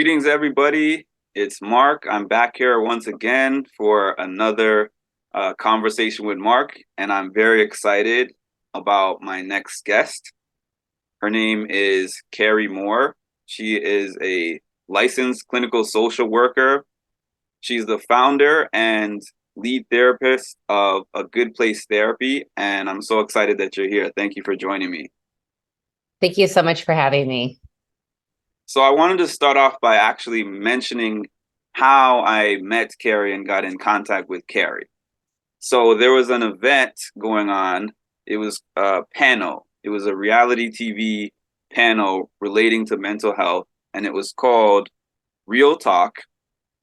Greetings, everybody. It's Mark. I'm back here once again for another conversation with Mark, and I'm very excited about my next guest. Her name is Kerrie Mohr. She is a licensed clinical social worker. She's the founder and lead therapist of A Good Place Therapy, and I'm so excited that you're here. Thank you for joining me. Thank you so much for having me. So I wanted to start off by actually mentioning how I met Kerrie and got in contact with Kerrie. So there was an event going on. It was a panel. It was a reality TV panel relating to mental health, and it was called Real Talk,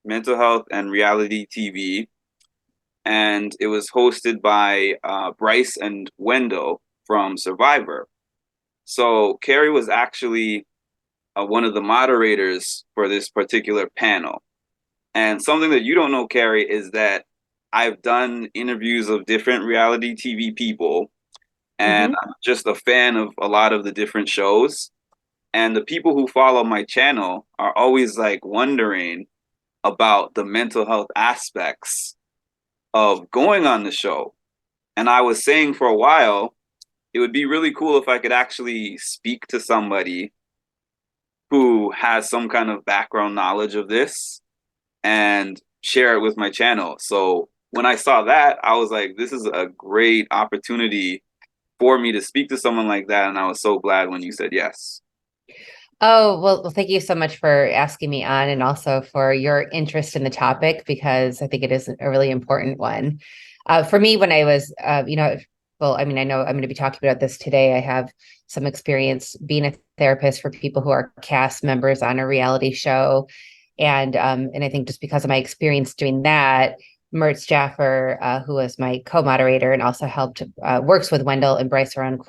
Mental Health and Reality TV. And it was hosted by Bryce and Wendell from Survivor. So Kerrie was actually one of the moderators for this particular panel. And something that you don't know, Kerrie, is that I've done interviews of different reality TV people, and hmm I'm just a fan of a lot of the different shows. And the people who follow my channel are always like wondering about the mental health aspects of going on the show. And I was saying for a while, it would be really cool if I could actually speak to somebody who has some kind of background knowledge of this and share it with my channel. So when I saw that, I was like, this is a great opportunity for me to speak to someone like that. And I was so glad when you said yes. Oh, well, thank you so much for asking me on and also for your interest in the topic because I think it is a really important one. For me, when I was, I mean, I know I'm going to be talking about this today. I have some experience being a therapist for people who are cast members on a reality show. And I think just because of my experience doing that, Mert Jaffer, who was my co-moderator and also helped works with Wendell and Bryce around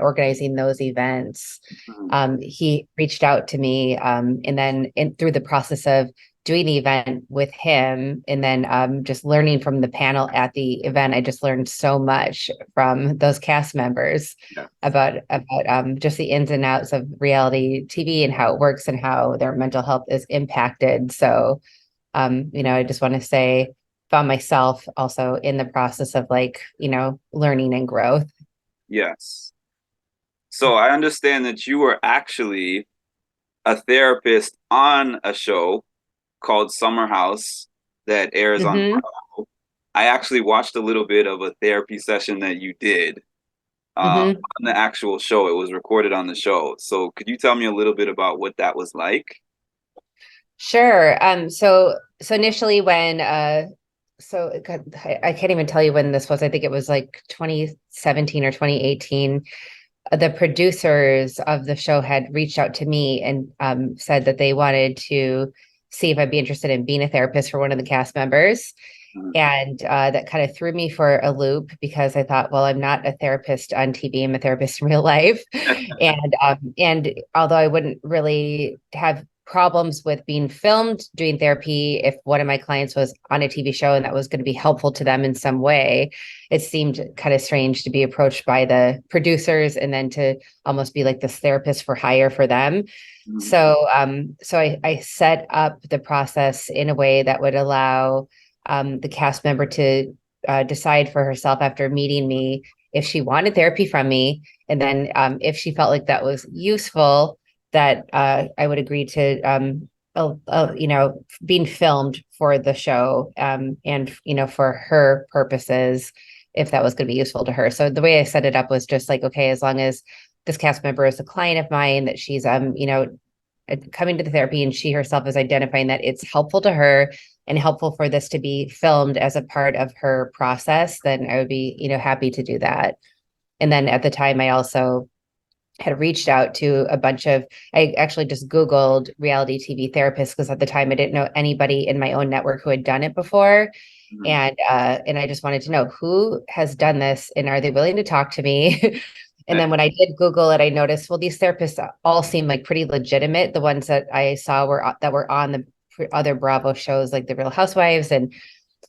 organizing those events. Mhm. He reached out to me, and then through the process of doing the event with him, and then just learning from the panel at the event, I just learned so much from those cast members Yeah. about just the ins and outs of reality TV and how it works and how their mental health is impacted. So, I just want to say, found myself also in the process of learning and growth. Yes. So I understand that you were actually a therapist on a show called Summer House that airs on hmm Bravo. I actually watched a little bit of a therapy session that you did hmm on the actual show. It was recorded on the show. So could you tell me a little bit about what that was like? Sure. So initially when God, I can't even tell you when this was. I think it was like 2017 or 2018. The producers of the show had reached out to me and said that they wanted to see if I'd be interested in being a therapist for one of the cast members. Mhm. And that kind of threw me for a loop because I thought, well, I'm not a therapist on TV. I'm a therapist in real life. And although I wouldn't really have problems with being filmed doing therapy if one of my clients was on a TV show and that was going to be helpful to them in some way, it seemed kind of strange to be approached by the producers and then to almost be like this therapist for hire for them. Mhm. So I set up the process in a way that would allow the cast member to decide for herself after meeting me if she wanted therapy from me, and then if she felt like that was useful, that I would agree to being filmed for the show, and for her purposes, if that was going to be useful to her. So the way I set it up was just like, okay, as long as this cast member is a client of mine, that she's coming to the therapy and she herself is identifying that it's helpful to her and helpful for this to be filmed as a part of her process, then I would be, happy to do that. And then at the time, I also had reached out to a bunch of, I actually just Googled reality TV therapists because at the time I didn't know anybody in my own network who had done it before. Mhm. And I just wanted to know who has done this and are they willing to talk to me? And then when I did Google it, I noticed, well, these therapists all seem like pretty legitimate. The ones that I saw were on the other Bravo shows like The Real Housewives and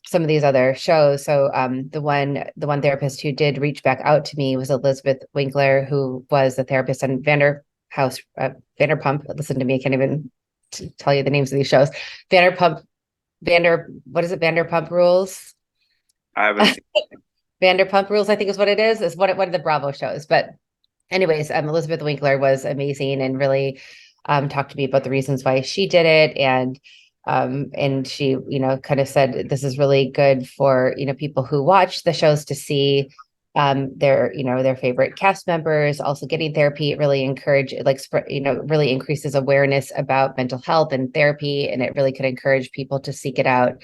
some of these other shows. So the one therapist who did reach back out to me was Elizabeth Winkler, who was a therapist on Vanderpump. Listen to me, I can't even tell you the names of these shows. Vanderpump, what is it? Vanderpump Rules. I haven't seen. Vanderpump Rules, I think is what it is. Is one of the Bravo shows. But anyways, Elizabeth Winkler was amazing and really talked to me about the reasons why she did it. And she, kind of said, this is really good for, people who watch the shows to see their favorite cast members also getting therapy. It really really increases awareness about mental health and therapy. And it really could encourage people to seek it out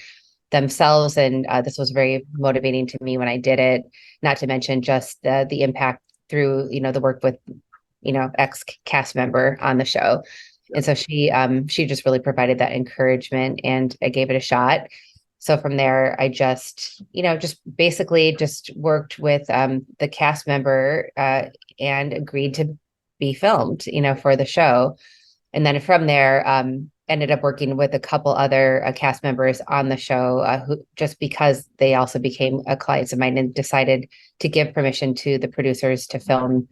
themselves. And this was very motivating to me when I did it, not to mention just the impact through, the work with, ex cast member on the show. And so she just really provided that encouragement, and I gave it a shot. So from there, I just basically just worked with the cast member and agreed to be filmed, for the show. And then from there, ended up working with a couple other cast members on the show who, just because they also became clients of mine, and decided to give permission to the producers to film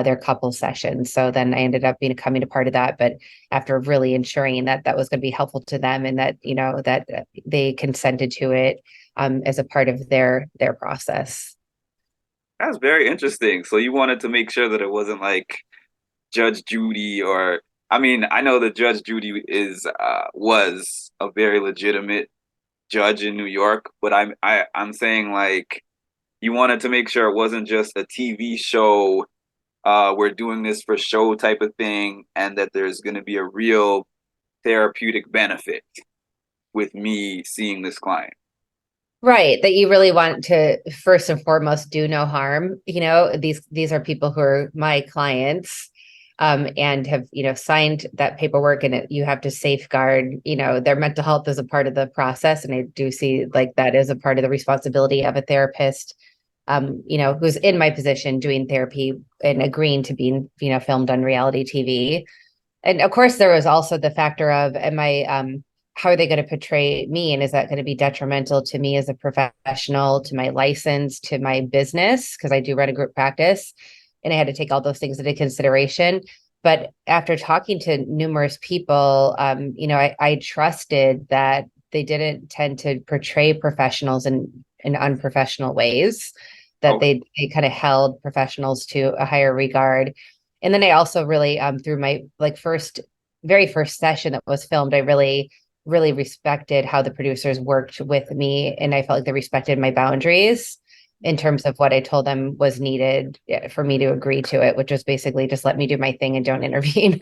their couple sessions. So then I ended up becoming a part of that, but after really ensuring that that was going to be helpful to them, and that, that they consented to it as a part of their process. That's very interesting. So you wanted to make sure that it wasn't like Judge Judy, or I mean, I know that Judge Judy was a very legitimate judge in New York, but I'm saying like you wanted to make sure it wasn't just a TV show, we're doing this for show type of thing, and that there's going to be a real therapeutic benefit with me seeing this client. Right, that you really want to first and foremost do no harm. These are people who are my clients, and have signed that paperwork, and you have to safeguard their mental health as a part of the process. And I do see like that as a part of the responsibility of a therapist, who's in my position doing therapy and agreeing to being filmed on reality TV. And of course, there was also the factor of, how are they going to portray me? And is that going to be detrimental to me as a professional, to my license, to my business? Because I do run a group practice, and I had to take all those things into consideration. But after talking to numerous people, I trusted that they didn't tend to portray professionals in unprofessional ways, that Okay. they kind of held professionals to a higher regard. And then I also really, through my very first session that was filmed, I really respected how the producers worked with me. And I felt like they respected my boundaries in terms of what I told them was needed for me to agree to it, which was basically just let me do my thing and don't intervene.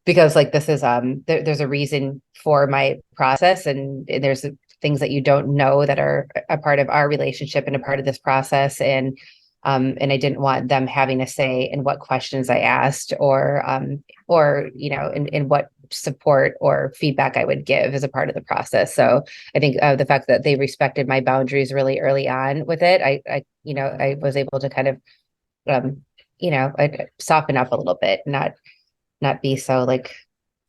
Because like this is there's a reason for my process, and there's things that you don't know that are a part of our relationship and a part of this process. And I didn't want them having a say in what questions I asked, or in what support or feedback I would give as a part of the process. So I think the fact that they respected my boundaries really early on with it, I was able to kind of, soften up a little bit, not be so like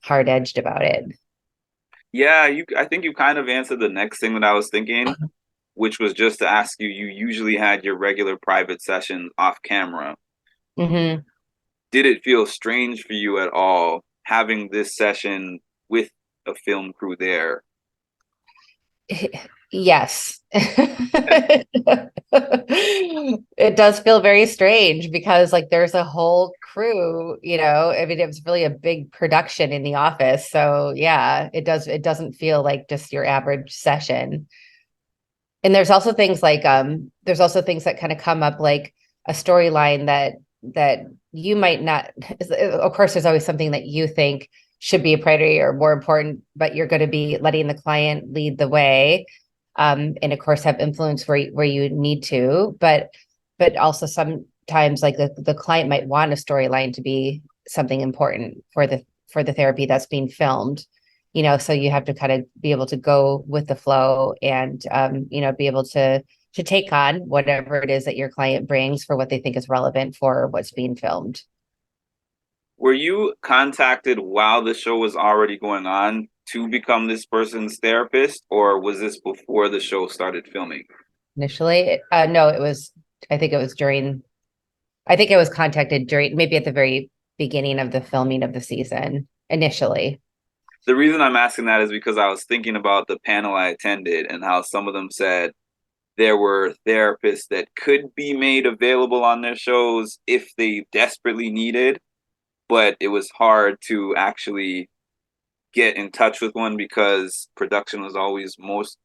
hard edged about it. Yeah, I think you kind of answered the next thing that I was thinking, which was just to ask you, you usually had your regular private sessions off camera. Mm-hmm. Did it feel strange for you at all having this session with a film crew there? Yes. It does feel very strange because like there's a whole crew, I mean, it was really a big production in the office. So yeah, it doesn't feel like just your average session. And there's also things that kind of come up, like a storyline that you might not, of course, there's always something that you think should be a priority or more important, but you're going to be letting the client lead the way, and of course have influence where you need to, but also sometimes like the client might want a storyline to be something important for the therapy that's being filmed. So you have to kind of be able to go with the flow, and be able to take on whatever it is that your client brings for what they think is relevant for what's being filmed. Were you contacted while the show was already going on to become this person's therapist, or was this before the show started filming? Initially, no, I think it was I think I was contacted during, maybe at the very beginning of the filming of the season initially. The reason I'm asking that is because I was thinking about the panel I attended and how some of them said there were therapists that could be made available on their shows if they desperately needed, but it was hard to actually get in touch with one because production was always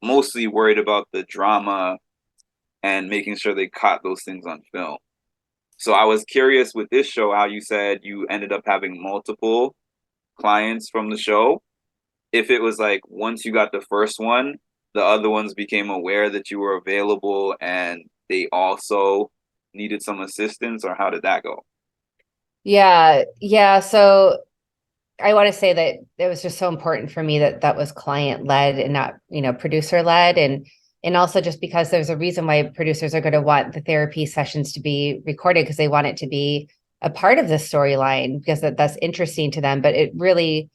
mostly worried about the drama and making sure they caught those things on film. So I was curious with this show how you said you ended up having multiple clients from the show. If it was like once you got the first one, the other ones became aware that you were available and they also needed some assistance, or how did that go? Yeah, yeah. So I want to say that it was just so important for me that that was client led and not, producer led. And also just because there's a reason why producers are going to want the therapy sessions to be recorded because they want it to be a part of the storyline because that's interesting to them. But it really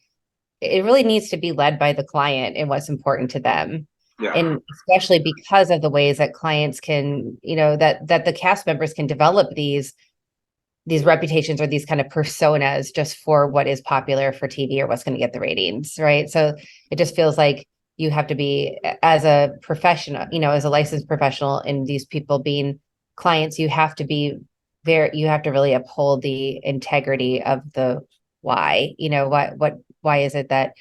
needs to be led by the client and what's important to them. Yeah. And especially because of the ways that clients can, that the cast members can develop these reputations or these kind of personas just for what is popular for TV or what's going to get the ratings, right? So it just feels like you have to be, as a professional, as a licensed professional, and these people being clients, you have to be you have to really uphold the integrity of the why, why is it that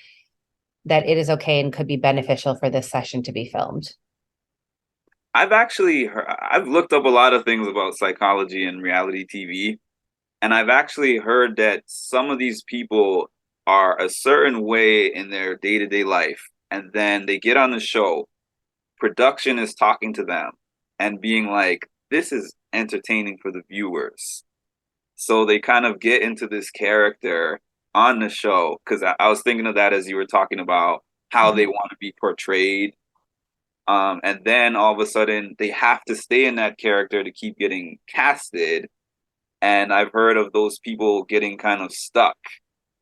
it is okay and could be beneficial for this session to be filmed. I've looked up a lot of things about psychology and reality TV, and I've actually heard that some of these people are a certain way in their day-to-day life, and then they get on the show, production is talking to them and being like, this is entertaining for the viewers. So they kind of get into this character on the show because I was thinking of that as you were talking about how they Mhm. want to be portrayed. And then all of a sudden they have to stay in that character to keep getting casted. And I've heard of those people getting kind of stuck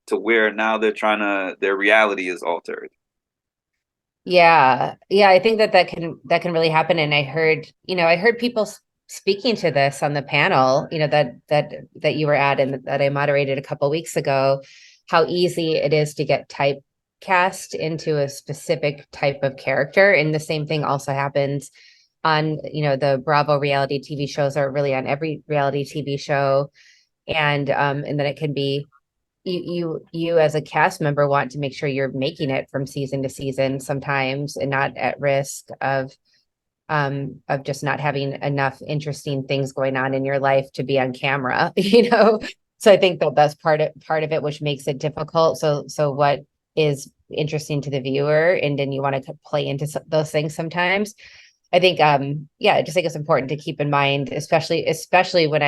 to where now their reality is altered. Yeah. Yeah, I think that can really happen. And I heard people speaking to this on the panel, that you were at and that I moderated a couple weeks ago, how easy it is to get typecast into a specific type of character. And the same thing also happens on, the Bravo reality TV shows, or really on every reality TV show. And then it can be you as a cast member want to make sure you're making it from season to season sometimes and not at risk of just not having enough interesting things going on in your life to be on camera. So I think that that's part of it, which makes it difficult. So what is interesting to the viewer, and then you want to play into those things sometimes. I think, yeah, I just think it's important to keep in mind, especially when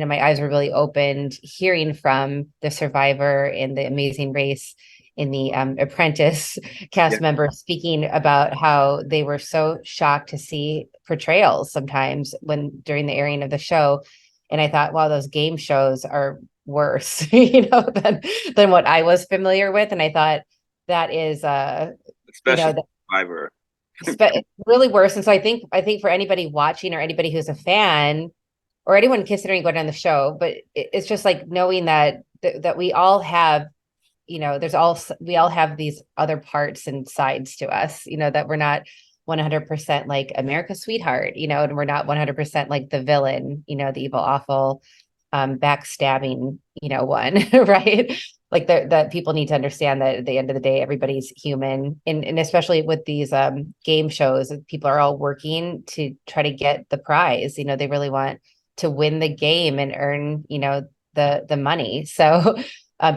my eyes were really opened hearing from the survivor in the Amazing Race, in the Apprentice Yeah. cast members speaking about how they were so shocked to see portrayals sometimes during the airing of the show. And I thought, wow, those game shows are worse, than what I was familiar with. And I thought that is, you Especially know, Survivor. really worse. And so I think for anybody watching or anybody who's a fan or anyone considering going on the show, but it's just like knowing that we all have, we all have these other parts and sides to us, that we're not 100% like America's sweetheart, and we're not 100% like the villain, the evil, awful, backstabbing, one, right? Like that people need to understand that at the end of the day, everybody's human. And especially with these game shows, people are all working to try to get the prize. They really want to win the game and earn, the money. So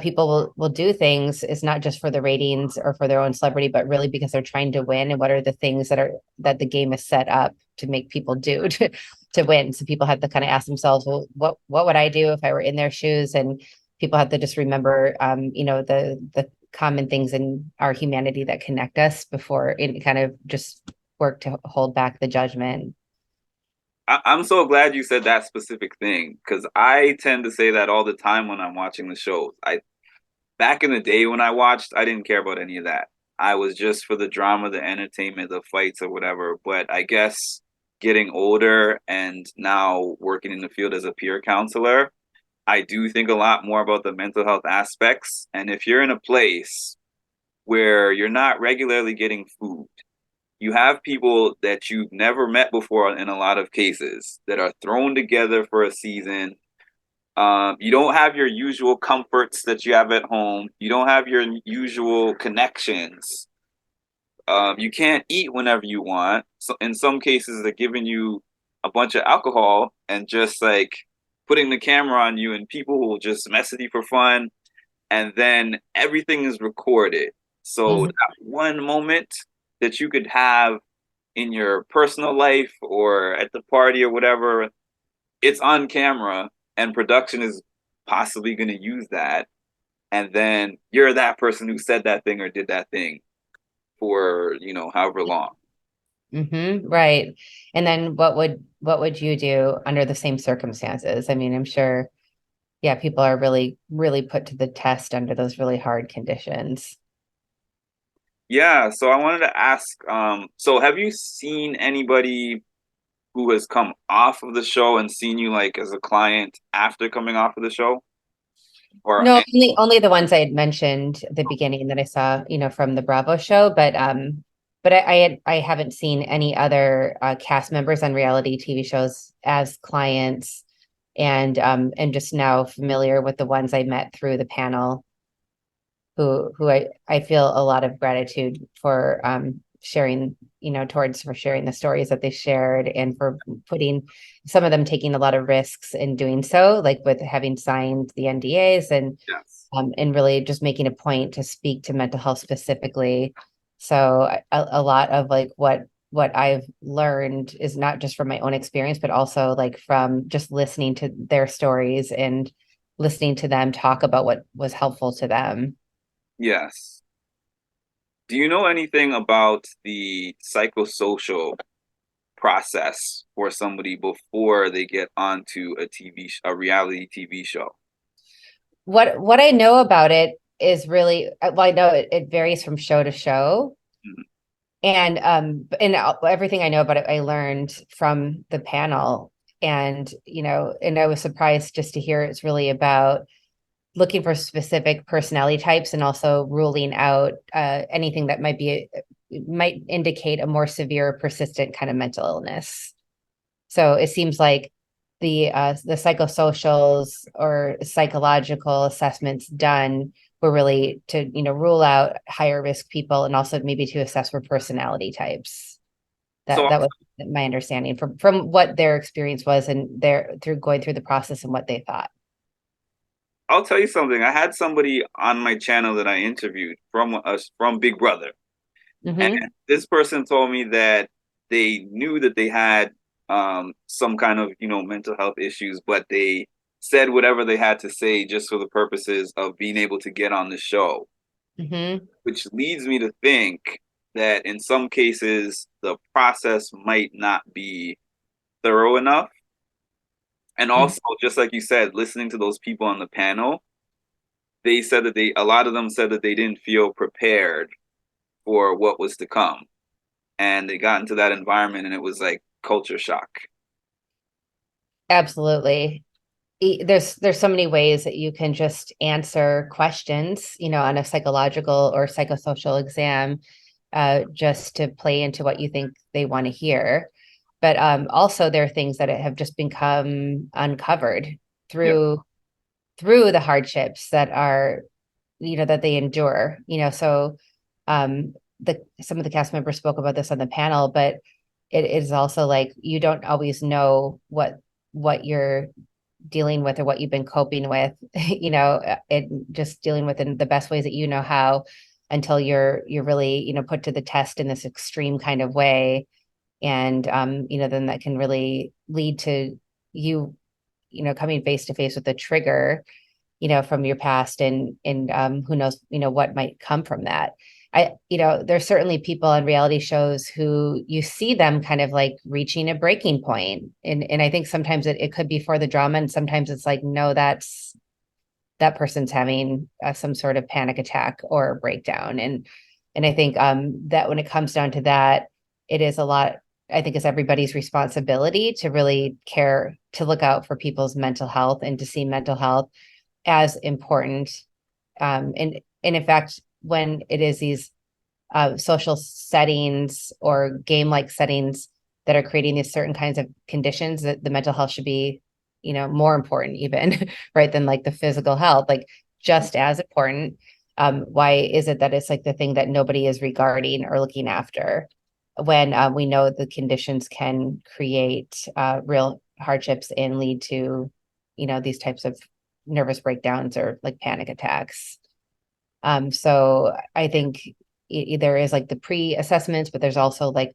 people will do things. It's not just for the ratings or for their own celebrity, but really because they're trying to win. And what are the things that the game is set up to make people do to win? So people have to kind of ask themselves, well, what would I do if I were in their shoes? And people have to just remember, the common things in our humanity that connect us before it kind of just work to hold back the judgment. I'm so glad you said that specific thing because I tend to say that all the time when I'm watching the shows. I Back in the day when I watched, I didn't care about any of that. I was just for the drama, the entertainment, the fights or whatever. But I guess getting older and now working in the field as a peer counselor, I do think a lot more about the mental health aspects. And if you're in a place where you're not regularly getting food. You have people that you've never met before in a lot of cases that are thrown together for a season. You don't have your usual comforts that you have at home. You don't have your usual connections. You can't eat whenever you want. So in some cases, they're giving you a bunch of alcohol and just like putting the camera on you, and people will just mess with you for fun. And then everything is recorded. So Mhm. that one moment that you could have in your personal life or at the party or whatever, it's on camera, and production is possibly going to use that. And then you're that person who said that thing or did that thing for, however long. Right. And then what would you do under the same circumstances? I mean, I'm sure, yeah, people are really, really put to the test under those really hard conditions. Yeah, so I wanted to ask, so have you seen anybody who has come off of the show and seen you like as a client after coming off of the show? Or No, only the ones I had mentioned at the beginning that I saw, from the Bravo show, but I haven't seen any other cast members on reality TV shows as clients, and just now familiar with the ones I met through the panel, who I feel a lot of gratitude for sharing, for sharing the stories that they shared, and for putting some of them taking a lot of risks in doing so, like with having signed the NDAs, yes. and really just making a point to speak to mental health specifically. So a lot of like what I've learned is not just from my own experience, but also like from just listening to their stories and listening to them talk about what was helpful to them. Yes. Do you know anything about the psychosocial process for somebody before they get onto a reality TV show? What I know about it is really, well, I know it varies from show to show. Mhm. And everything I know about it, I learned from the panel. And I was surprised just to hear it's really about looking for specific personality types, and also ruling out anything that might indicate a more severe, persistent kind of mental illness. So it seems like the psychosocials or psychological assessments done were really to, rule out higher risk people, and also maybe to assess for personality types. So That was my understanding from what their experience was, and their through going through the process and what they thought. I'll tell you something. I had somebody on my channel that I interviewed from Big Brother. And Hmm. this person told me that they knew that they had some kind of, mental health issues, but they said whatever they had to say just for the purposes of being able to get on the show, Hmm. which leads me to think that in some cases the process might not be thorough enough. And also, just like you said, listening to those people on the panel, they said that a lot of them said that they didn't feel prepared for what was to come. And they got into that environment and it was like culture shock. Absolutely. There's so many ways that you can just answer questions, on a psychological or psychosocial exam, just to play into what you think they want to hear. But also there are things that have just become uncovered Yeah. through the hardships that are, that they endure. So the some of the cast members spoke about this on the panel, but it is also like you don't always know what you're dealing with or what you've been coping with, it just dealing with in the best ways that you know how, until you're really, put to the test in this extreme kind of way. And then that can really lead to you, coming face to face with the trigger, from your past, and who knows, what might come from that. There's certainly people on reality shows who you see them kind of like reaching a breaking point. And I think sometimes it could be for the drama, and sometimes it's like, no, that person's having some sort of panic attack or breakdown. And I think that when it comes down to that, it is a lot, I think it's everybody's responsibility to really care, to look out for people's mental health, and to see mental health as important. And in fact, when it is these social settings or game-like settings that are creating these certain kinds of conditions, that the mental health should be, more important even, right, than like the physical health, like just as important. Why is it that it's like the thing that nobody is regarding or looking after when we know the conditions can create real hardships and lead to, these types of nervous breakdowns or like panic attacks? So I think there is like the pre-assessments, but there's also like,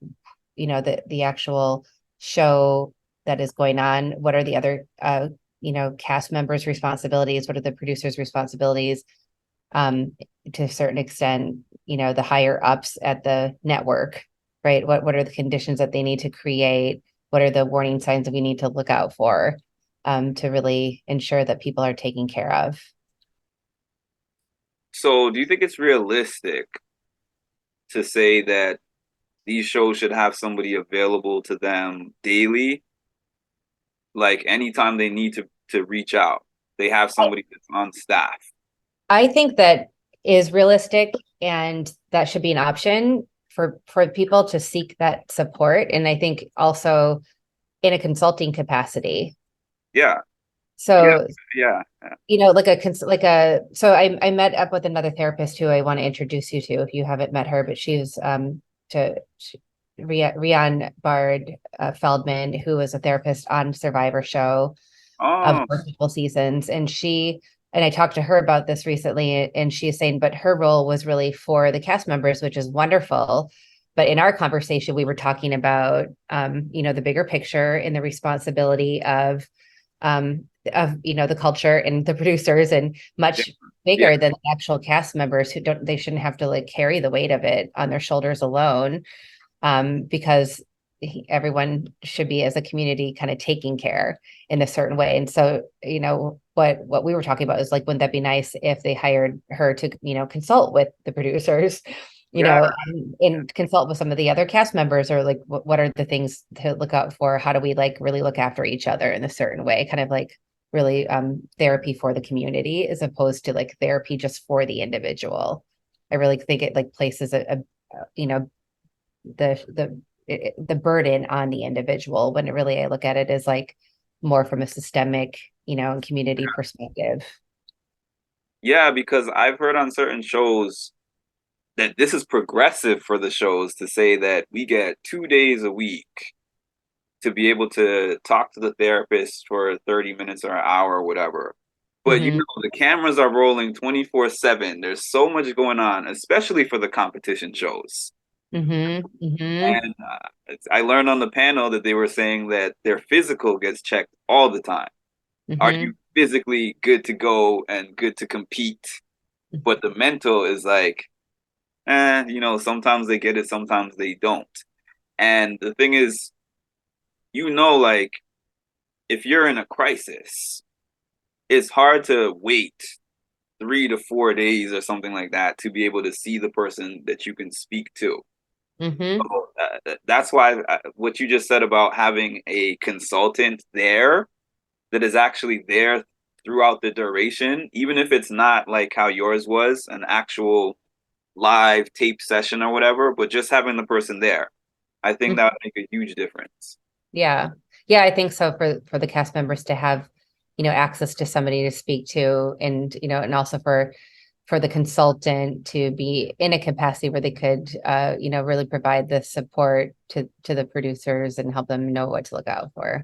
the actual show that is going on. What are the other, cast members' responsibilities? What are the producers' responsibilities? To a certain extent, the higher ups at the network, right? What are the conditions that they need to create? What are the warning signs that we need to look out for, to really ensure that people are taken care of? So, do you think it's realistic to say that these shows should have somebody available to them daily, like anytime they need to reach out, they have somebody that's on staff? I think that is realistic, and that should be an option for people to seek that support. And I think also in a consulting capacity. Yeah, yeah, So, yeah. so I met up with another therapist who I want to introduce you to if you haven't met her, but she's to Rian Bard Feldman, who was a therapist on Survivor show of Oh, multiple seasons. And I talked to her about this recently, and she's saying, but her role was really for the cast members, which is wonderful. But in our conversation, we were talking about, the bigger picture and the responsibility of the culture and the producers, and yeah, much yeah, bigger than the actual cast members who don't, they shouldn't have to like carry the weight of it on their shoulders alone, because everyone should be as a community kind of taking care in a certain way. And so, what we were talking about is like, wouldn't that be nice if they hired her to, consult with the producers, yeah, and consult with some of the other cast members, or like, what are the things to look out for? How do we like really look after each other in a certain way? Kind of like really therapy for the community as opposed to like therapy just for the individual. I really think it like places you know, the burden on the individual, when it really, I look at it as like more from a systemic, and community perspective. yeah. Because I've heard on certain shows that this is progressive for the shows to say that we get 2 days a week to be able to talk to the therapist for 30 minutes or an hour or whatever. But Mm-hmm. the cameras are rolling 24/7. There's so much going on, especially for the competition shows. Mm-hmm. Mm-hmm. And I learned on the panel that they were saying that their physical gets checked all the time. Are Mm-hmm. you physically good to go and good to compete? But the mental is like, sometimes they get it, sometimes they don't. And the thing is, like if you're in a crisis, it's hard to wait 3 to 4 days or something like that to be able to see the person that you can speak to. Mm-hmm. So, that's why what you just said about having a consultant there that is actually there throughout the duration, even if it's not like how yours was, an actual live tape session or whatever, but just having the person there, I think that would make a huge difference. Yeah. Yeah, I think so, for the cast members to have, access to somebody to speak to, and, and also for the consultant to be in a capacity where they could really provide the support to the producers and help them know what to look out for.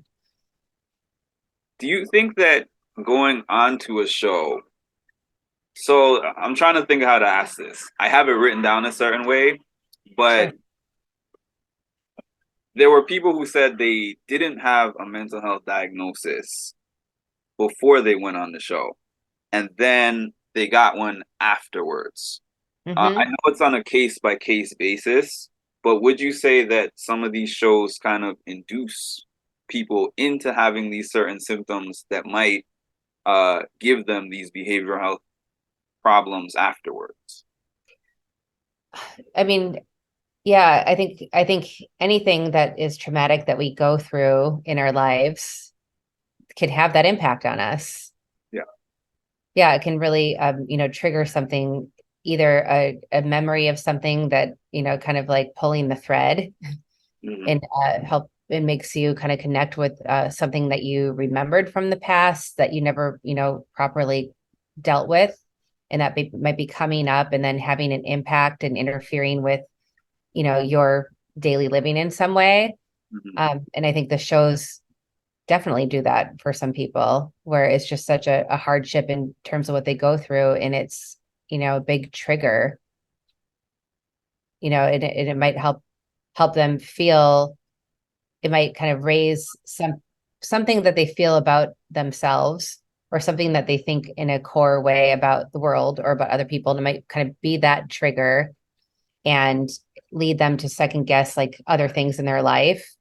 Do you think that going on to a show, so I'm trying to think of how to ask this. I have it written down a certain way, Sure. but there were people who said they didn't have a mental health diagnosis before they went on the show, and then they got one afterwards. I Mm-hmm. know it's on a case by case basis, but would you say that some of these shows kind of induce people into having these certain symptoms that might give them these behavioral health problems afterwards? I mean, yeah, I think anything that is traumatic that we go through in our lives could have that impact on us. Yeah. Yeah, it can really trigger something either a memory of something that, kind of like pulling the thread Hmm. and help it makes you kind of connect with something that you remembered from the past that you never, properly dealt with. And that might be coming up and then having an impact and interfering with, your daily living in some way. Hmm. And I think the shows definitely do that for some people where it's just such a hardship in terms of what they go through. And it's, a big trigger, and it might help them feel, it might kind of raise something that they feel about themselves or something that they think in a core way about the world or about other people. And it might kind of be that trigger and lead them to second guess like other things in their life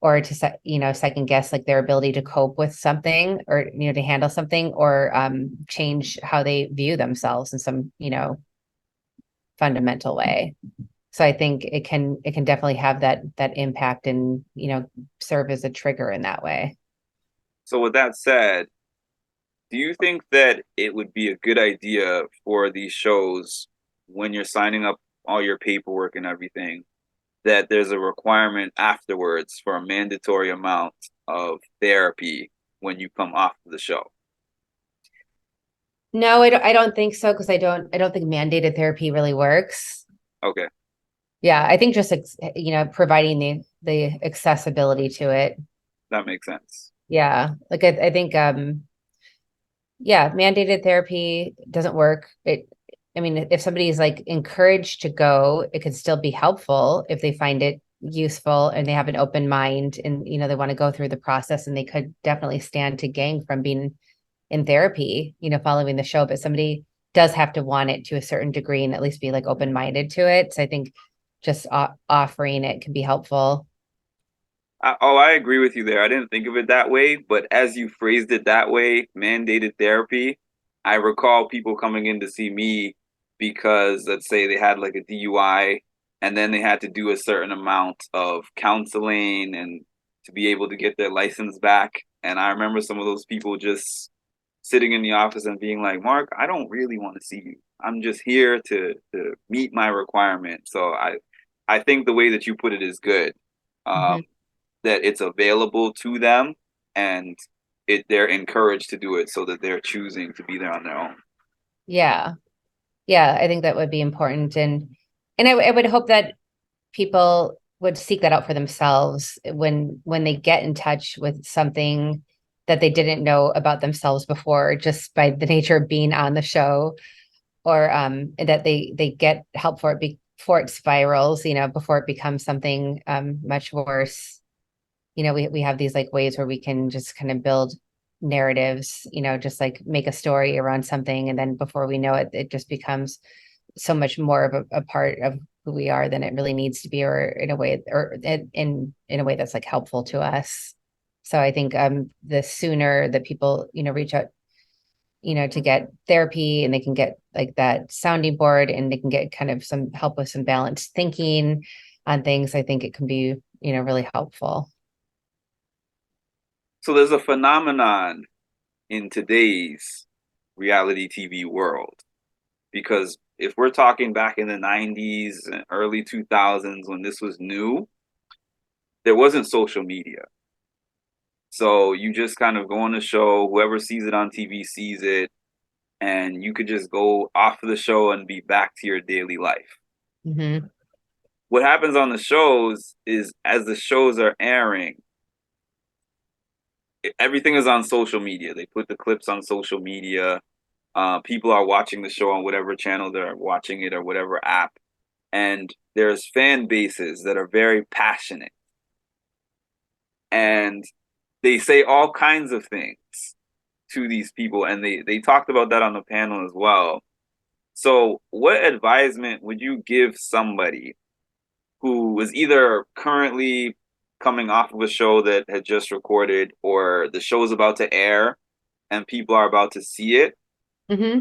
or to second guess like their ability to cope with something or to handle something or change how they view themselves in some fundamental way. So I think it can definitely have that impact and serve as a trigger in that way. So with that said, do you think that it would be a good idea for these shows when you're signing up all your paperwork and everything, that there's a requirement afterwards for a mandatory amount of therapy when you come off of the show? No, I don't think so because I don't think mandated therapy really works. Okay, Yeah, I think just providing the accessibility to it. that makes sense. Yeah, like I think yeah, mandated therapy doesn't work. I mean, if somebody's like encouraged to go, it could still be helpful if they find it useful and they have an open mind and they want to go through the process and they could definitely stand to gain from being in therapy, following the show. But somebody does have to want it to a certain degree and at least be like open minded to it. So I think just offering it can be helpful. I agree with you there. I didn't think of it that way, but as you phrased it that way, mandated therapy, I recall people coming in to see me because let's say they had like a DUI and then they had to do a certain amount of counseling and to be able to get their license back. And I remember some of those people just sitting in the office and being like, Mark, I don't really want to see you. I'm just here to meet my requirement. So I think the way that you put it is good. Mhm. Um, that it's available to them and they're encouraged to do it so that they're choosing to be there on their own. Yeah. Yeah, I think that would be important. And I would hope that people would seek that out for themselves when they get in touch with something that they didn't know about themselves before, just by the nature of being on the show, or that they get help for it before it spirals, before it becomes something much worse. We have these like ways where we can just kind of build narratives, just like make a story around something, and then before we know it, it just becomes so much more of a part of who we are than it really needs to be, or in a way, or in a way that's like helpful to us. So I think the sooner that people reach out to get therapy, and they can get like that sounding board, and they can get kind of some help with some balanced thinking on things, I think it can be really helpful. So there's a phenomenon in today's reality TV world because if we're talking back in the 90s and early 2000s when this was new, there wasn't social media. So you just kind of go on the show, whoever sees it on TV sees it, and you could just go off of the show and be back to your daily life. Hmm. What happens on the shows is as the shows are airing, everything is on social media. They put the clips on social media. People are watching the show on whatever channel they're watching it or whatever app. And there's fan bases that are very passionate. And they say all kinds of things to these people. And they talked about that on the panel as well. So, what advisement would you give somebody who was either currently coming off of a show that had just recorded or the show is about to air and people are about to see it, Hmm.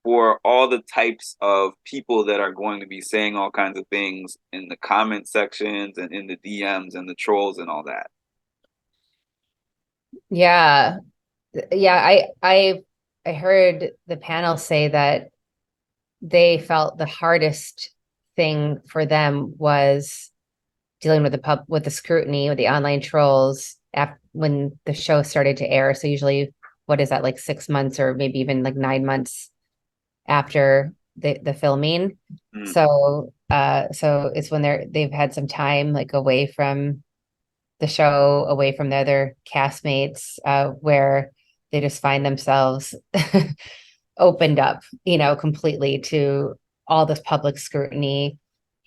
for all the types of people that are going to be saying all kinds of things in the comment sections and in the DMs and the trolls and all that? Yeah, yeah. I heard the panel say that they felt the hardest thing for them was dealing with with the scrutiny, with the online trolls when the show started to air. So usually, what is that, like 6 months or maybe even like 9 months after the filming. Mm. So it's when they've had some time like away from the show, away from the other castmates, where they just find themselves opened up, completely to all this public scrutiny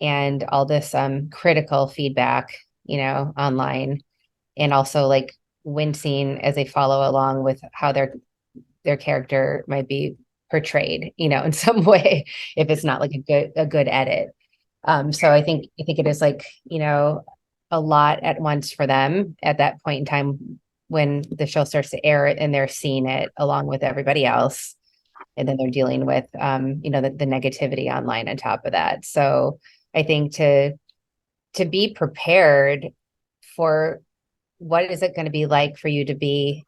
and all this critical feedback, online, and also like wincing as they follow along with how their character might be portrayed, in some way, if it's not like a good edit. So I think it is like, a lot at once for them at that point in time when the show starts to air it and they're seeing it along with everybody else. And then they're dealing with the negativity online on top of that. So I think to be prepared for what is it going to be like for you to be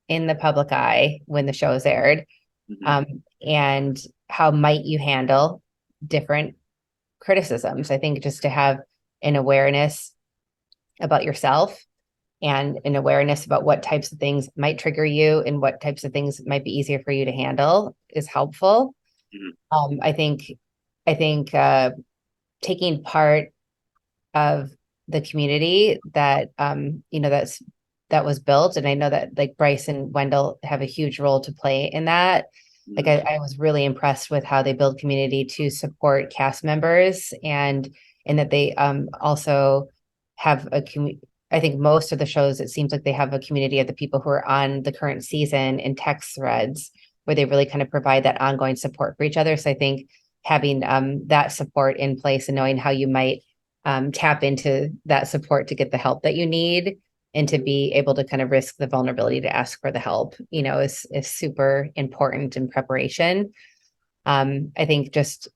in the public eye when the show is aired, Mhm. and how might you handle different criticisms. I think just to have an awareness about yourself and an awareness about what types of things might trigger you and what types of things might be easier for you to handle is helpful. Mhm. I think taking part of the community that was built, and I know that like Bryce and Wendell have a huge role to play in that. Like Mhm. I was really impressed with how they build community to support cast members, and that they also have I think most of the shows, it seems like they have a community of the people who are on the current season in text threads where they really kind of provide that ongoing support for each other. So I think having that support in place and knowing how you might tap into that support to get the help that you need and to be able to kind of risk the vulnerability to ask for the help, is super important in preparation. I think just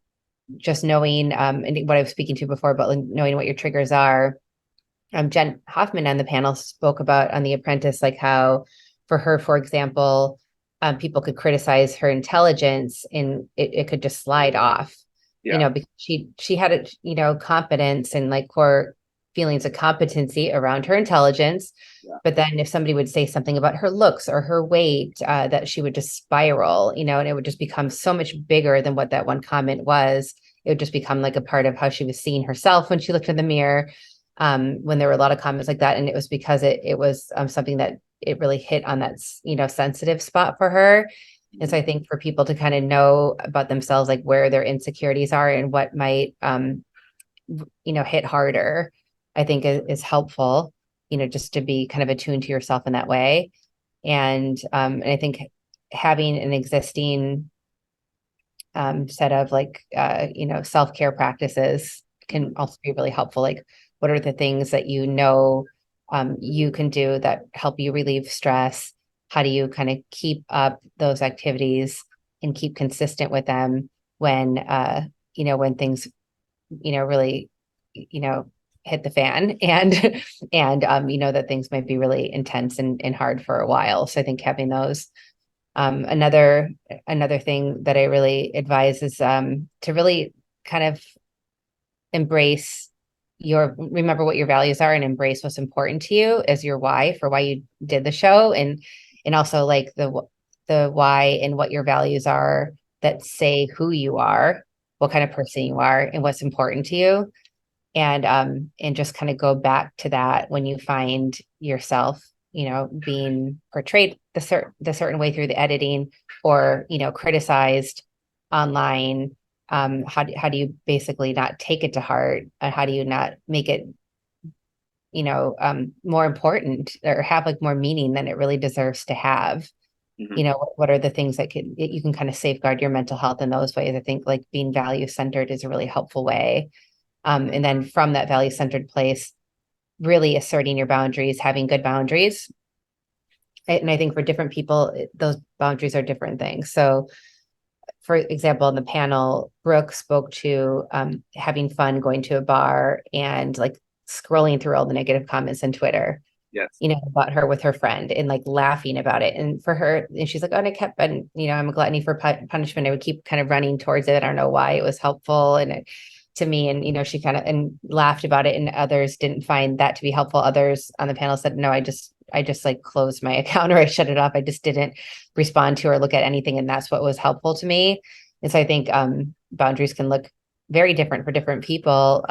knowing, and what I was speaking to before, but knowing what your triggers are. Jen Hoffman on the panel spoke about on The Apprentice, like how for her, for example, people could criticize her intelligence and it could just slide off, Yeah. because she had a, competence and like core feelings of competency around her intelligence. Yeah. But then if somebody would say something about her looks or her weight, that she would just spiral, and it would just become so much bigger than what that one comment was. It would just become like a part of how she was seeing herself when she looked in the mirror, when there were a lot of comments like that. And it was because it was something that it really hit on that, sensitive spot for her. And so Mhm. I think for people to kind of know about themselves, like where their insecurities are and what might, hit harder, I think is helpful, just to be kind of attuned to yourself in that way. And I think having an existing set of like, self-care practices can Mhm. also be really helpful. Like, what are the things that you can do that help you relieve stress? How do you kind of keep up those activities and keep consistent with them when things, really, you know, hit the fan and that things might be really intense and hard for a while. So I think having those. Another thing that I really advise is to really kind of embrace remember what your values are and embrace what's important to you as your why for why you did the show, and also like the why and what your values are that say who you are, what kind of person you are, and what's important to you, and just kind of go back to that when you find yourself, being portrayed the certain way through the editing, or criticized online. How do you basically not take it to heart, and how do you not make it, more important or have like more meaning than it really deserves to have? Mhm. What are the things that you can kind of safeguard your mental health in those ways? I think like being value centered is a really helpful way, and then from that value centered place, really asserting your boundaries, having good boundaries. And I think for different people, those boundaries are different things. So, for example, in the panel, Brooke spoke to having fun going to a bar and like scrolling through all the negative comments on Twitter. Yes. about her with her friend and like laughing about it. And for her, and she's like, oh, and I kept, and I'm a gluttony for punishment. I would keep kind of running towards it. I don't know why it was helpful. And to me, and, she kind of, and laughed about it, and others didn't find that to be helpful. Others on the panel said, no, I just like closed my account, or I shut it off. I just didn't respond to or look at anything. And that's what was helpful to me. And so I think boundaries can look very different for different people.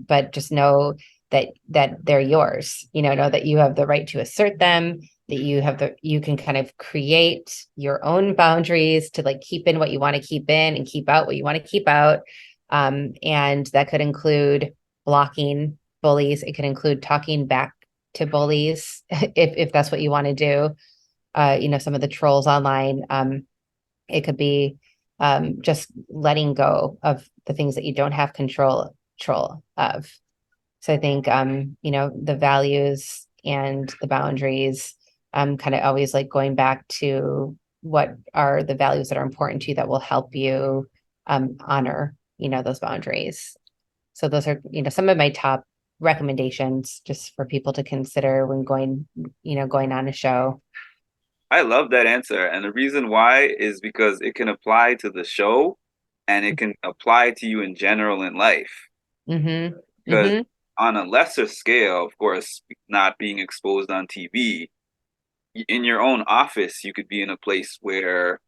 But just know that they're yours, know that you have the right to assert them, that you can kind of create your own boundaries to like keep in what you want to keep in and keep out what you want to keep out. And that could include blocking bullies. It could include talking back to bullies if that's what you want to do. Some of the trolls online. It could be just letting go of the things that you don't have control of. So I think the values and the boundaries, kind of always like going back to what are the values that are important to you that will help you honor, those boundaries. So those are, some of my top recommendations just for people to consider when going on a show. I love that answer. And the reason why is because it can apply to the show and it can apply to you in general in life. Mm-hmm. Because Mm-hmm. on a lesser scale, of course, not being exposed on TV, in your own office, you could be in a place where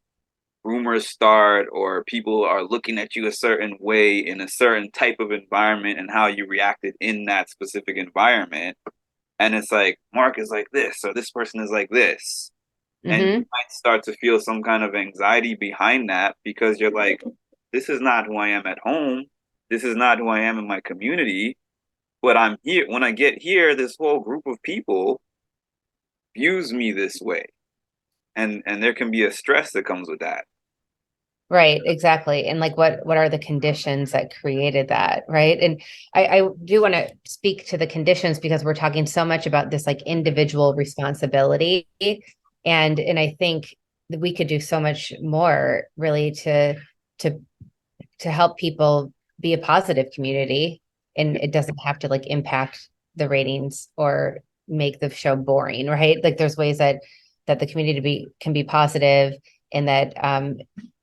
rumors start or people are looking at you a certain way in a certain type of environment and how you reacted in that specific environment. And it's like, Mark is like this, or this person is like this. And you Mm-hmm. might start to feel some kind of anxiety behind that because you're like, this is not who I am at home. This is not who I am in my community. But I'm here. When I get here, this whole group of people views me this way. And there can be a stress that comes with that. Right, exactly. And like what are the conditions that created that, right? And I do want to speak to the conditions because we're talking so much about this like individual responsibility. And I think that we could do so much more really to to help people be a positive community. And Yeah. it doesn't have to like impact the ratings or make the show boring, right? Like there's ways that the community can be positive, and that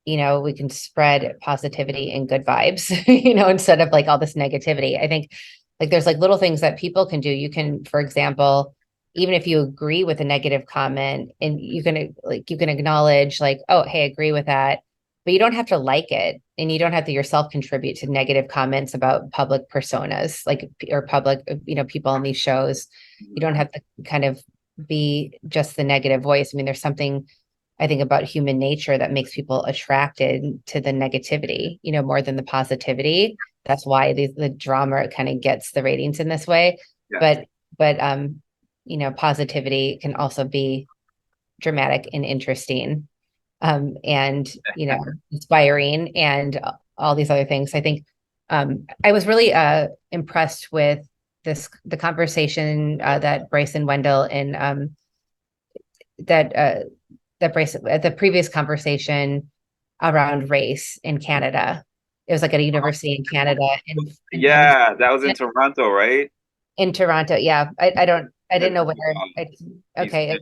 we can spread positivity and good vibes, instead of like all this negativity. I think like there's like little things that people can do. You can, for example, even if you agree with a negative comment, and you can acknowledge like, oh, hey, I agree with that, but you don't have to like it, and you don't have to yourself contribute to negative comments about public personas, like, or public, people on these shows. You don't have to kind of be just the negative voice. I mean, there's something I think about human nature that makes people attracted to the negativity, more than the positivity. That's why the drama kind of gets the ratings in this way. Yes. But positivity can also be dramatic and interesting, and inspiring, and all these other things. I think I was really impressed with the conversation that Bryce and Wendell, and that Bryce, at the previous conversation around race in Canada. It was like at a university in Canada, Yeah, that was in Toronto, right? in Toronto. Yeah, I Yeah. didn't know where. He's Okay,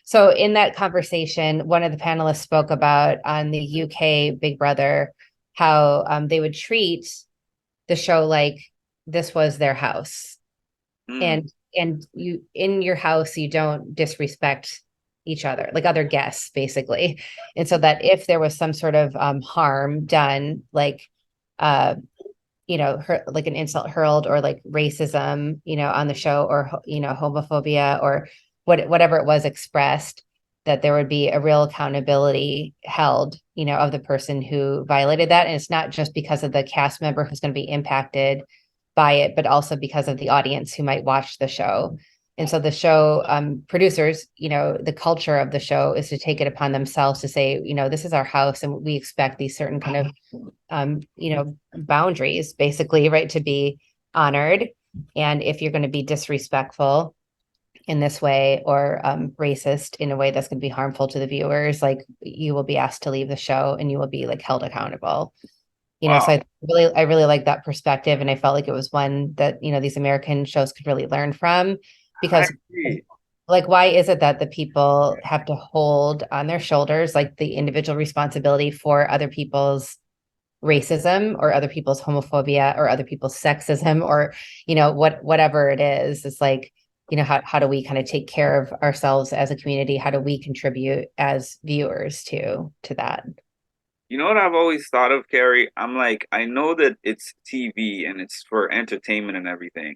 so in that conversation, one of the panelists spoke about on the UK Big Brother how they would treat the show like this was their house, mm, and you, in your house, you don't disrespect each other, like other guests, basically. And so that if there was some sort of harm done, like uh like an insult hurled, or like racism, on the show, or homophobia, or whatever it was expressed, that there would be a real accountability held, of the person who violated that. And it's not just because of the cast member who's going to be impacted by it, but also because of the audience who might watch the show. And so the show producers, the culture of the show is to take it upon themselves to say, this is our house, and we expect these certain kind of boundaries, basically, right, to be honored. And if you're going to be disrespectful in this way, or racist in a way that's going to be harmful to the viewers, like, you will be asked to leave the show, and you will be like held accountable. wow. So I really like that perspective, and I felt like it was one that these American shows could really learn from. I Because agree. like, why is it that the people have to hold on their shoulders like the individual responsibility for other people's racism or other people's homophobia or other people's sexism or whatever it is? It's like, how do we kind of take care of ourselves as a community? How do we contribute as viewers to that? You know what I've always thought of, Kerrie? I'm like, I know that it's TV and it's for entertainment and everything,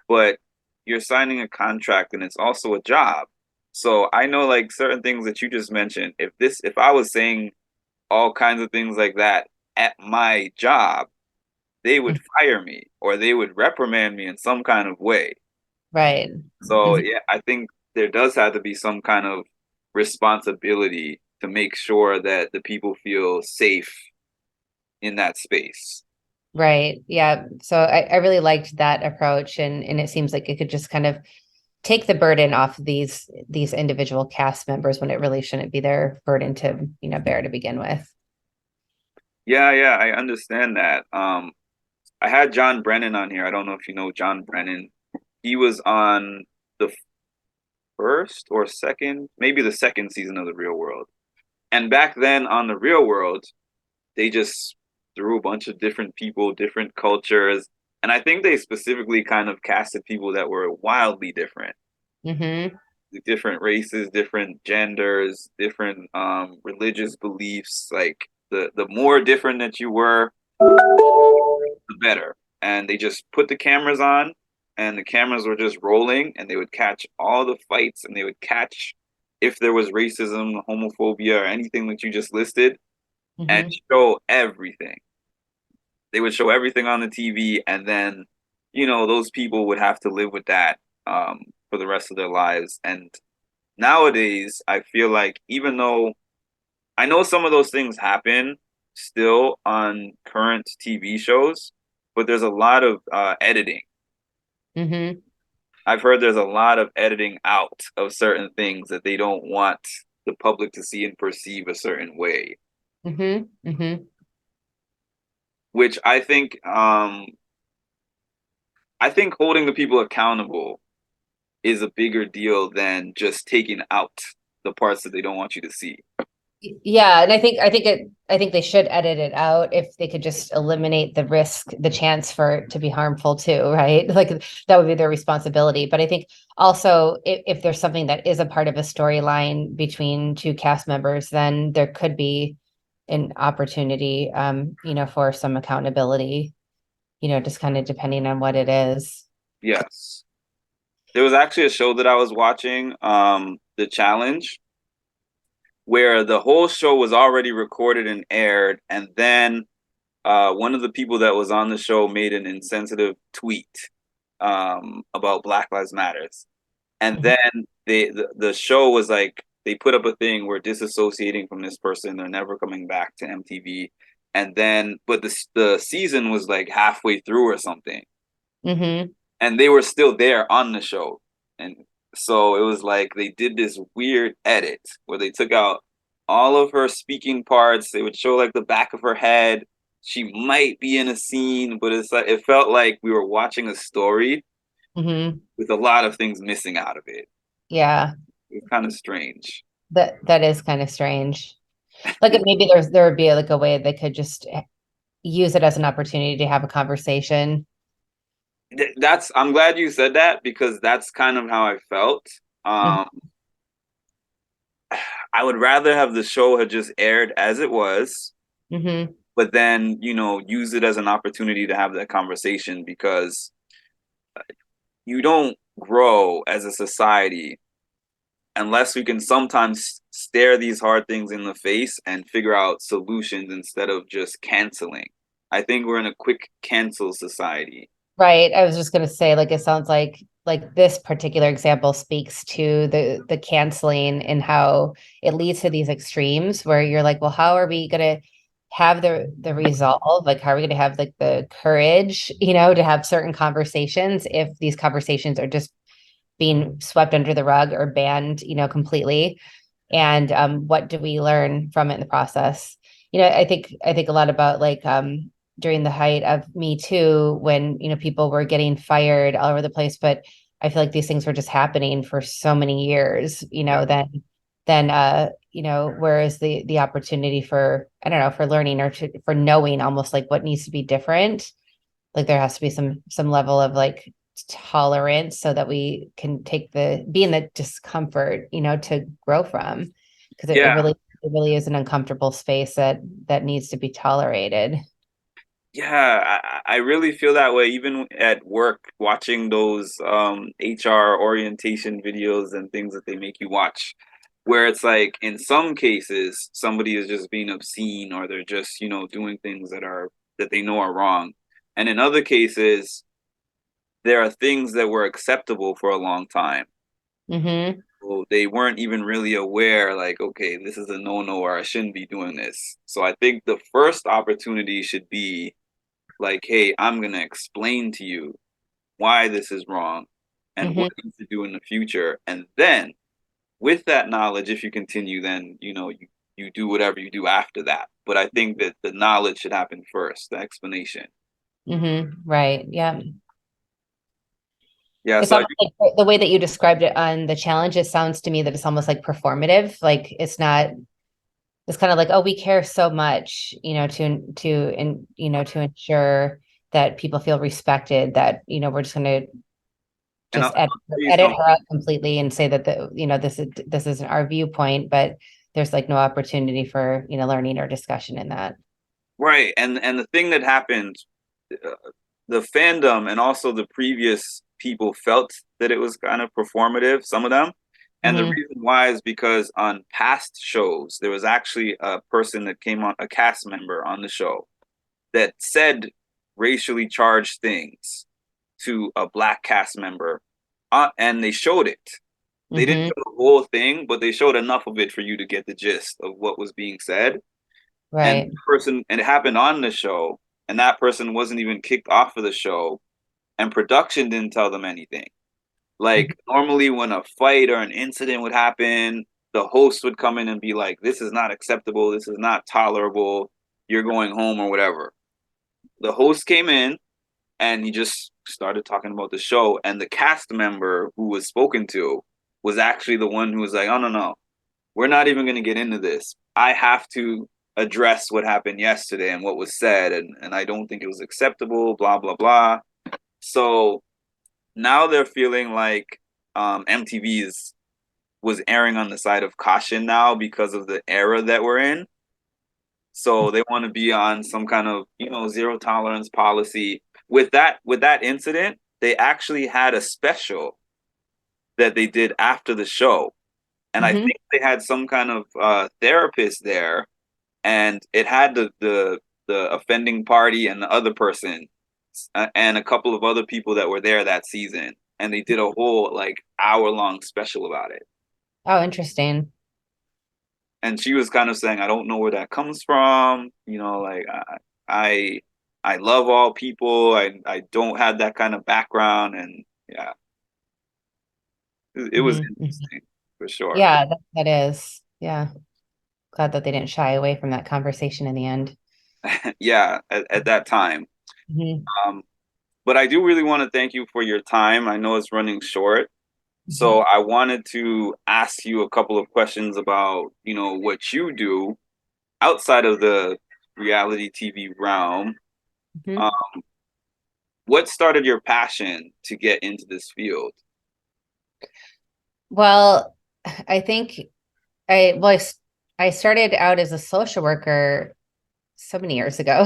but you're signing a contract and it's also a job. So I know like certain things that you just mentioned, if I was saying all kinds of things like that at my job, they would fire me or they would reprimand me in some kind of way. Right. So Mhm. yeah, I think there does have to be some kind of responsibility to make sure that the people feel safe in that space. Right. Yeah. So I really liked that approach, and it seems like it could just kind of take the burden off these individual cast members when it really shouldn't be their burden to, bear to begin with. Yeah, yeah, I understand that. I had John Brennan on here. I don't know if you know John Brennan. He was on the first or second, maybe the second season of The Real World. And back then on The Real World, they just threw a bunch of different people, different cultures. And I think they specifically kind of casted people that were wildly different, Mm-hmm. different races, different genders, different religious beliefs. Like the more different that you were, the better. And they just put the cameras on, and the cameras were just rolling, and they would catch all the fights, and they would catch if there was racism, homophobia, or anything that you just listed, and Mm-hmm. show everything. They would show everything on the TV, and then, those people would have to live with that for the rest of their lives. And nowadays, I feel like even though I know some of those things happen still on current TV shows, but there's a lot of editing. Mm-hmm. I've heard there's a lot of editing out of certain things that they don't want the public to see and perceive a certain way, Mm-hmm. Mm-hmm. which I think holding the people accountable is a bigger deal than just taking out the parts that they don't want you to see. Yeah, and I think they should edit it out if they could just eliminate the risk, the chance for it to be harmful too, right? Like that would be their responsibility. But I think also if there's something that is a part of a storyline between two cast members, then there could be an opportunity, for some accountability, just kind of depending on what it is. Yes. There was actually a show that I was watching, The Challenge, where the whole show was already recorded and aired, and then one of the people that was on the show made an insensitive tweet about Black Lives Matters, and Mhm. then the show was like they put up a thing where disassociating from this person, they're never coming back to MTV, and then but the season was like halfway through or something, Mhm. and they were still there on the show, and so it was like they did this weird edit where they took out all of her speaking parts. They would show like the back of her head. She might be in a scene, but it's like it felt like we were watching a story Mhm. with a lot of things missing out of it. Yeah, It was kind of strange. that is kind of strange. Like maybe there would be like a way they could just use it as an opportunity to have a conversation. That's I'm glad you said that because that's kind of how I felt. Mhm. Um, I would rather have the show had just aired as it was, Mhm. but then use it as an opportunity to have that conversation because you don't grow as a society unless we can sometimes stare these hard things in the face and figure out solutions instead of just canceling. I think we're in a quick cancel society. Right. I was just going to say, like, it sounds like this particular example speaks to the canceling and how it leads to these extremes where you're like, well, how are we going to have the resolve? Like, how are we going to have like the courage, to have certain conversations if these conversations are just being swept under the rug or banned, completely? And what do we learn from it in the process? I think a lot about like during the height of Me Too, when people were getting fired all over the place, but I feel like these things were just happening for so many years, Yeah. whereas the opportunity for, I don't know, for learning or for knowing almost like what needs to be different, like there has to be some level of like tolerance so that we can be in the discomfort, to grow from, because Yeah. it really is an uncomfortable space that needs to be tolerated. Yeah, I really feel that way even at work, watching those HR orientation videos and things that they make you watch, where it's like in some cases somebody is just being obscene or they're just, doing things that they know are wrong. And in other cases, there are things that were acceptable for a long time. Mm-hmm. So they weren't even really aware, like, okay, this is a no-no or I shouldn't be doing this. So I think the first opportunity should be like, hey, I'm going to explain to you why this is wrong and Mm-hmm. what you need to do in the future. And then with that knowledge, if you continue, then, you do whatever you do after that. But I think that the knowledge should happen first, the explanation. Mm-hmm. Right. Yeah. Yeah. It's So, almost like the way that you described it on the challenge, it sounds to me that it's almost like performative. Like it's kind of like, oh, we care so much, to ensure that people feel respected, that, we're just going to and just I'll tell you edit her something. out completely and say that this isn't our viewpoint, but there's like no opportunity for, learning or discussion in that. Right. And the thing that happened, uh, the fandom and also the previous people felt that it was kind of performative, some of them. And the Mm-hmm. reason why is because on past shows, there was actually a person that came on, a cast member on the show that said racially charged things to a black cast member, and they showed it. They didn't Mm-hmm. show the whole thing, but they showed enough of it for you to get the gist of what was being said. And Right. the person, and it happened on the show, and that person wasn't even kicked off of the show, and production didn't tell them anything. Mm-hmm. Like normally when a fight or an incident would happen, the host would come in and be like, "This is not acceptable. This is not tolerable. You're going home or whatever." The host came in and he just started talking about the show, and the cast member who was spoken to was actually the one who was like, "Oh, no, no, we're not even going to get into this. I have to address what happened yesterday and what was said, and I don't think it was acceptable, blah blah blah." So now they're feeling like MTV was erring on the side of caution now because of the era that we're in. So they want to be on some kind of, zero tolerance policy. With that incident, they actually had a special that they did after the show. And I Mm-hmm. think they had some kind of therapist there, and it had the offending party and the other person, and a couple of other people that were there that season, and they did a whole like hour-long special about it. Oh, interesting. And she was kind of saying, I don't know where that comes from. Like I I love all people. I don't have that kind of background, and yeah, it was Mm-hmm. interesting for sure. Yeah, that is. Yeah. Glad that they didn't shy away from that conversation in the end. Yeah, at that time. Mm-hmm. Um, but I do really want to thank you for your time. I know it's running short. Mm-hmm. So I wanted to ask you a couple of questions about, what you do outside of the reality TV realm. Mm-hmm. Um, what started your passion to get into this field? Well, I think I started out as a social worker so many years ago.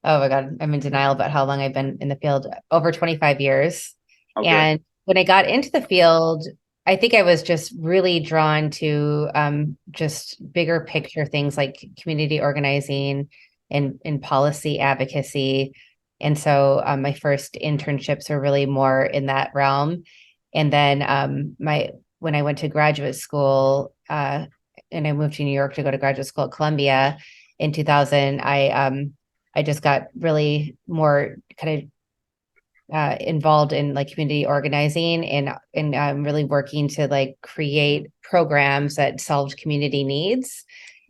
Oh my God, I'm in denial about how long I've been in the field, over 25 years. Okay. And when I got into the field, I think I was just really drawn to just bigger picture things like community organizing and policy advocacy. And so my first internships were really more in that realm. And then my when I went to graduate school, and I moved to New York to go to graduate school at Columbia in 2000, I just got really more kind of involved in like community organizing and really working to like create programs that solved community needs,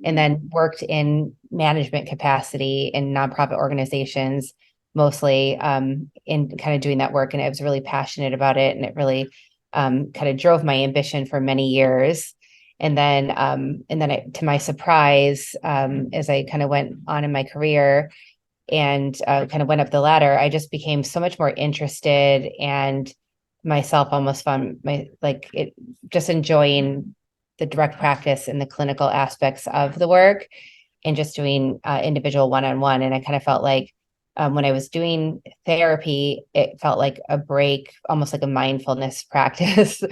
and then worked in management capacity in nonprofit organizations mostly in kind of doing that work. And I was really passionate about it. And it really kind of drove my ambition for many years. To my surprise, as I kind of went on in my career and kind of went up the ladder, I just became so much more interested and myself almost found my like it just enjoying the direct practice and the clinical aspects of the work and just doing individual one-on-one. And I kind of felt like when I was doing therapy, it felt like a break, almost like a mindfulness practice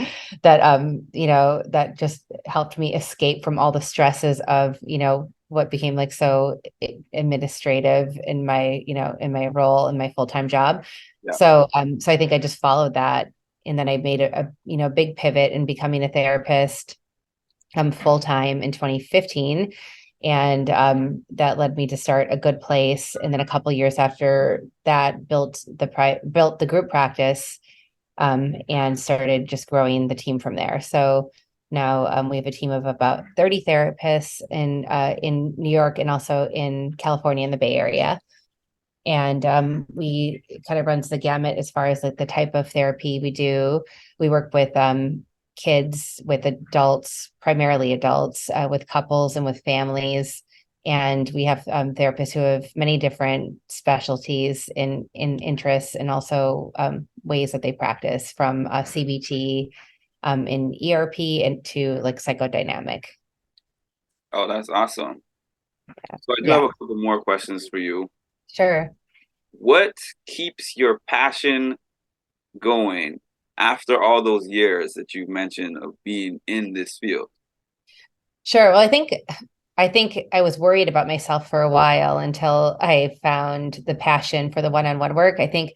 that just helped me escape from all the stresses of, what became like so administrative in my role in my full-time job. Yeah. So I think I just followed that. And then I made a big pivot in becoming a therapist full-time in 2015. And that led me to start a good place. And then a couple years after that, built the group practice and started just growing the team from there. So now we have a team of about 30 therapists in New York and also in California in the Bay Area. And we kind of runs the gamut as far as like the type of therapy we do. We work with kids, with adults, primarily adults, with couples and with families. And we have therapists who have many different specialties in interests and also ways that they practice, from CBT in ERP and to like psychodynamic. Oh, that's awesome. So I do have Yeah, a couple more questions for you. sure. What keeps your passion going after all those years that you mentioned of being in this field? Sure. Well, I think I was worried about myself for a while until I found the passion for the one-on-one work. I think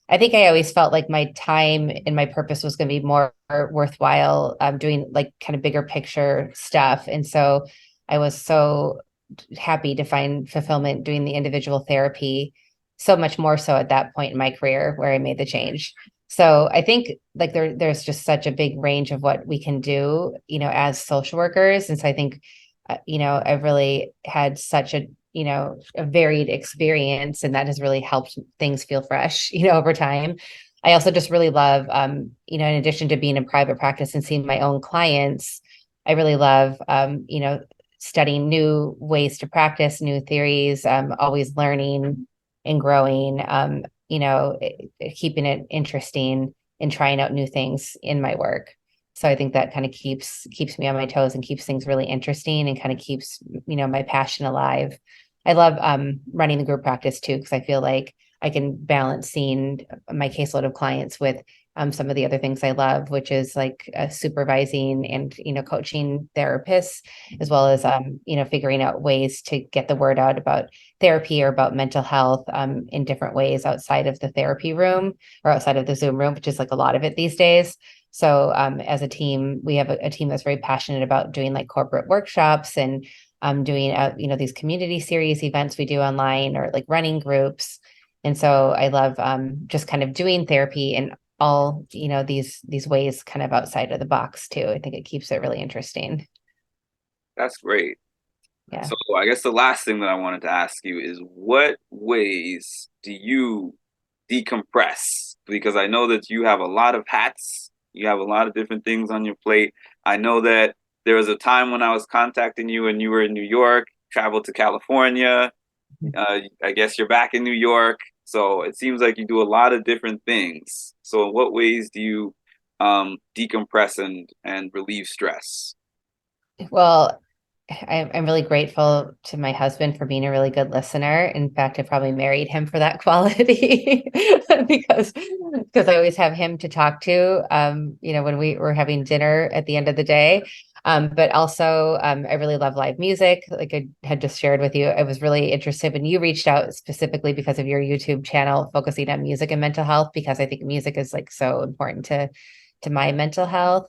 I always felt like my time and my purpose was going to be more worthwhile doing like kind of bigger picture stuff. And so I was so happy to find fulfillment doing the individual therapy, so much more so at that point in my career where I made the change. So I think like there's just such a big range of what we can do, as social workers. And so I think, I've really had such a varied experience, and that has really helped things feel fresh, over time. I also just really love, in addition to being in private practice and seeing my own clients, I really love, studying new ways to practice, new theories, always learning and growing, keeping it interesting and trying out new things in my work. So I think that kind of keeps me on my toes and keeps things really interesting and kind of keeps, my passion alive. I love running the group practice too, because I feel like I can balance seeing my caseload of clients with some of the other things I love, which is like supervising and, coaching therapists, as well as, figuring out ways to get the word out about therapy or about mental health in different ways outside of the therapy room or outside of the Zoom room, which is like a lot of it these days. So as a team, we have a team that's very passionate about doing like corporate workshops and doing, these community series events we do online or like running groups. And so I love just kind of doing therapy in all, these ways kind of outside of the box too. I think it keeps it really interesting. That's great. Yeah. So I guess the last thing that I wanted to ask you is what ways do you decompress? Because I know that you have a lot of hats, you have a lot of different things on your plate. I know that there was a time when I was contacting you and you were in New York, traveled to California. I guess you're back in New York. So it seems like you do a lot of different things. So in what ways do you decompress and relieve stress? Well, I'm really grateful to my husband for being a really good listener. In fact, I probably married him for that quality because I always have him to talk to, when we were having dinner at the end of the day. But also, I really love live music. Like I had just shared with you, I was really interested when you reached out specifically because of your YouTube channel focusing on music and mental health, because I think music is like so important to my mental health.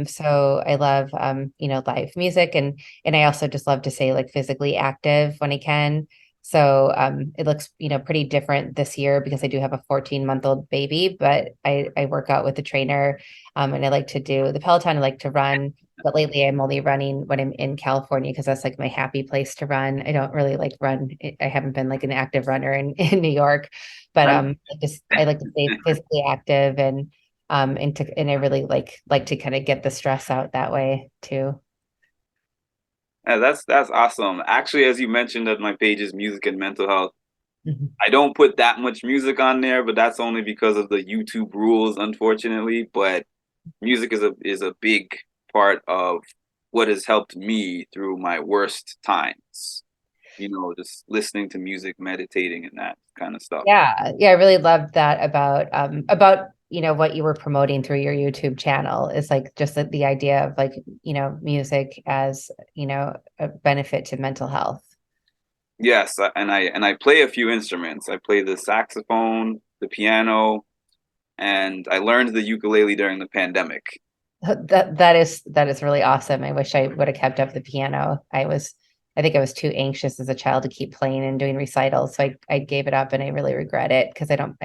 So I love, live music, and I also just love to say like physically active when I can. So it looks, pretty different this year because I do have a 14-month-old baby, but I work out with the trainer, and I like to do the Peloton. I like to run But lately I'm only running when I'm in California because that's like my happy place to run. I don't really like run. I haven't been like an active runner in New York, but I, I like to stay physically active and I really like to kind of get the stress out that way too. yeah, that's awesome. Actually, as you mentioned that my page is music and mental health. Mhm. I don't put that much music on there, but that's only because of the YouTube rules, unfortunately. But music is a big part of what has helped me through my worst times. You know, just listening to music, meditating, and that kind of stuff. Yeah, yeah, I really loved that about what you were promoting through your YouTube channel is like just the idea of like music as a benefit to mental health. Yes, and I play a few instruments. I play the saxophone, the piano, and I learned the ukulele during the pandemic. That is really awesome. I wish I would have kept up the piano. I think I was too anxious as a child to keep playing and doing recitals, so I gave it up, and I really regret it because I don't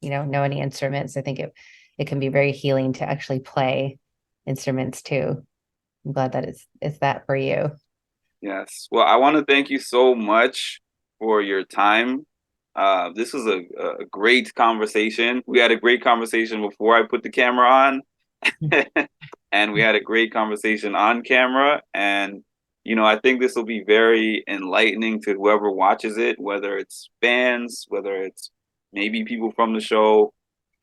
know any instruments. I think it can be very healing to actually play instruments too. I'm glad that it's that for you. Yes. Well, I want to thank you so much for your time. This was a great conversation. We had a great conversation before I put the camera on, and we had a great conversation on camera. And, I think this will be very enlightening to whoever watches it, whether it's fans, whether it's maybe people from the show,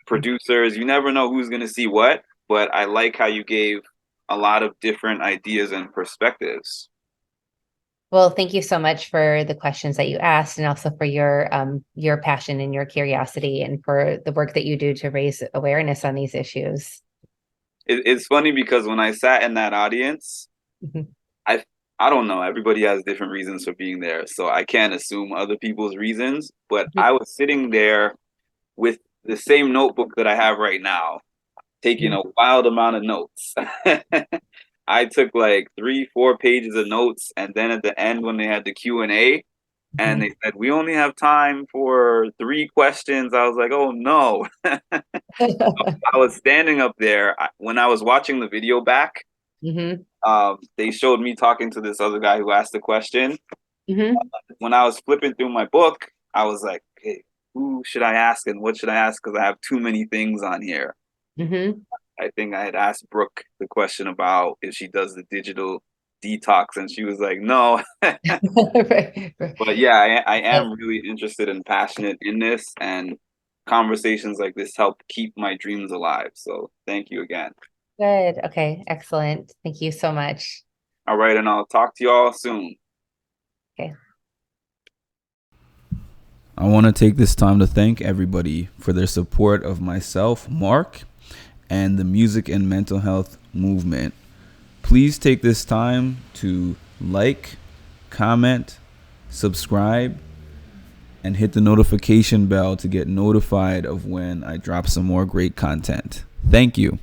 producers. You never know who's going to see what, but I like how you gave a lot of different ideas and perspectives. Well, thank you so much for the questions that you asked and also for your passion and your curiosity and for the work that you do to raise awareness on these issues. It's funny because when I sat in that audience, Mhm. I I don't know. Everybody has different reasons for being there, so I can't assume other people's reasons. But I was sitting there with the same notebook that I have right now, taking Mhm. a wild amount of notes. I took like 3, 4 pages of notes, and then at the end when they had the Q&A, and Mhm. they said we only have time for 3 questions. I was like, oh no. I was standing up there when I was watching the video back. Mhm. They showed me talking to this other guy who asked the question. Mhm. When I was flipping through my book, I was like, "Hey, who should I ask and what should I ask?" Because I have too many things on here. Mhm. I think I had asked Brooke the question about if she does the digital detox, and she was like, "No." Right, right. But yeah, I am really interested and passionate in this, and conversations like this help keep my dreams alive. So thank you again. Good. Okay. Excellent. Thank you so much. All right, and I'll talk to you all soon. Okay. I want to take this time to thank everybody for their support of myself, Mark, and the music and mental health movement. Please take this time to like, comment, subscribe, and hit the notification bell to get notified of when I drop some more great content. Thank you.